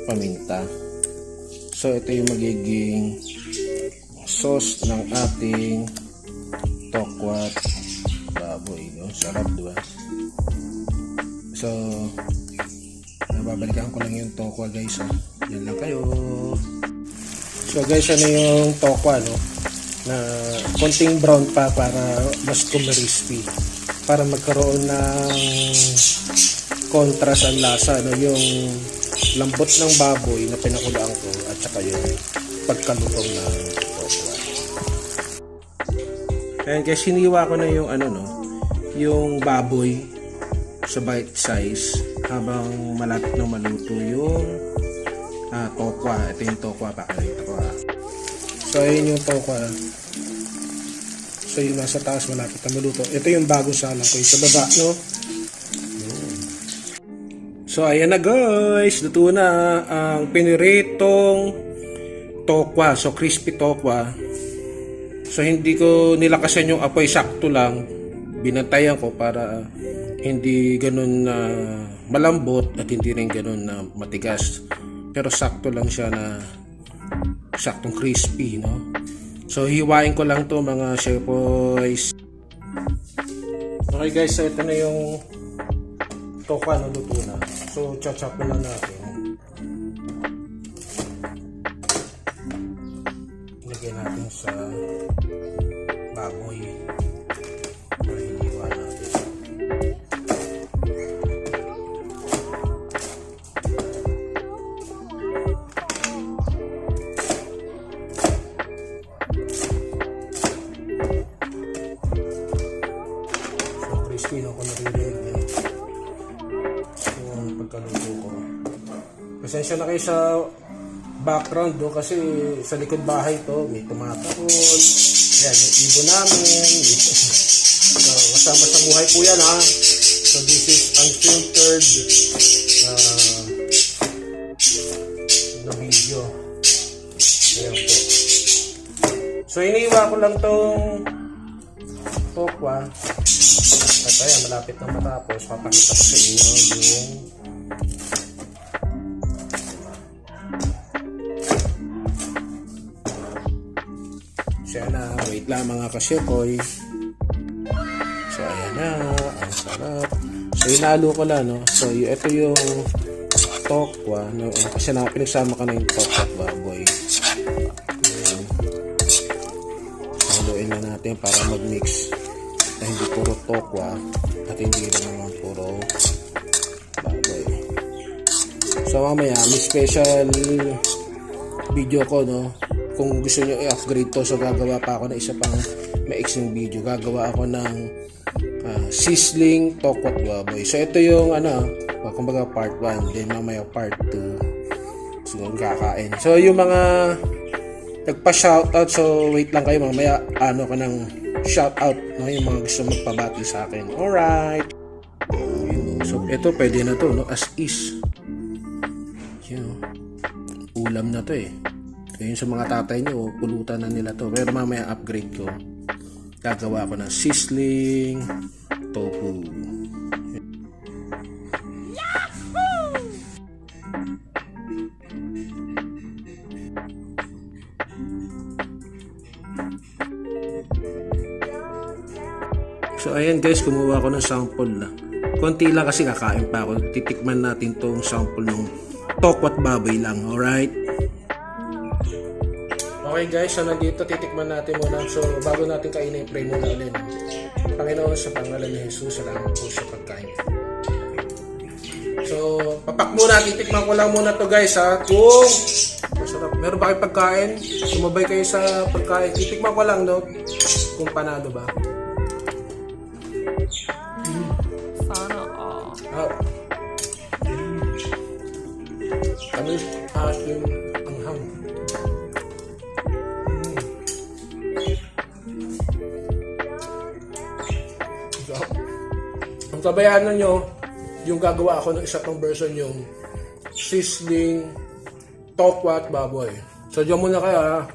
paminta. So ito yung magiging sauce ng ating tokwat baboy, no? Sarap, diba? So nababalikan ko lang yung tokwa, guys, oh. Yan lang kayo. So guys, ano yung tokwa, no? Na konting brown pa para mas crispy, para magkaroon ng contrast ang lasa, no? Yung lambot ng baboy na pinakulaan ko at saka yung pagkalutong ng tokwa. Ayan guys, hiniwa ko na yung ano, no? Yung baboy sa bite size habang malapit na maluto yung tokwa. Ito yung tokwa, pakita ko, ha. So ayun yung tokwa. So yung nasa taas malapit na maluto. Ito yung bago salang ko sa baba, no? So ayan na guys, luto na ang piniritong tokwa. So crispy tokwa. So hindi ko nilakasan yung apoy, sakto lang. Binantayan ko para hindi ganun na malambot at hindi rin ganun na matigas. Pero sakto lang siya na saktong crispy, no? So hiwain ko lang to mga chef boys. Okay guys, so ito na yung tokwa na luto na. So chop-chop na lang natin. Lagyan natin sa baboy. Hiwa natin. So crispy na ko naririnig. Yung pagkaluto ko. Pasensya na kayo sa background do, kasi sa likod bahay to may tumatahol. Yan, yung ibon namin. So, kasama sa buhay po yan, ha. So this is unfiltered na video. Ayan po. So iniiwa ko lang tong tokwa. At ayan, malapit na matapos. Papakita ko sa inyo yung siya na. Wait lang mga kasyepoy. So ayan na, ang sarap. So inalo ko lang, no. So ito yung tokwa, no? Kasi pinagsama ka na yung tokwa at baboy. Ayan. Haluin na natin para mag-mix na hindi puro tokwa at hindi rin naman puro baboy. So mamaya may special video ko, no? Kung gusto nyo i-upgrade to, so gagawa pa ako ng isa pang maiksing video. Gagawa ako ng sizzling tokwat baboy. So ito yung kumbaga part 1, then mamaya part 2. So kakain. So yung mga nagpa-shoutout, so wait lang kayo, mamaya ko ng shoutout, no? Yung mga gusto magpabati sa akin. Alright. So ito pwede na to, no? As is. Ulam na to, eh. Yun sa mga tatay nyo, pulutan na nila to. Pero mamaya upgrade ko. Gagawa ko ng sizzling tofu. Yahoo! So ayan guys, kumuha ko ng sample lang. Konti lang kasi kakain pa ako. Titikman natin tong sample ng tokwat baboy lang. Alright? Okay guys, so nandito titikman natin muna. So bago natin kainin, pray muna ulit. Panginoon, sa pangalan ni Jesus, salamat po sa pagkain. So papak muna, titikman ko lang muna to guys, ha. Kung masarap, meron ba kayong pagkain? Sumabay kayo sa pagkain. Titikman ko lang, no? Kung panado ba. Sana all. Ano asim anghang. Ang kabayanan nyo, yung gagawa ako ng isa pang version, yung sizzling tokwat baboy. So diyan muna kayo, ha.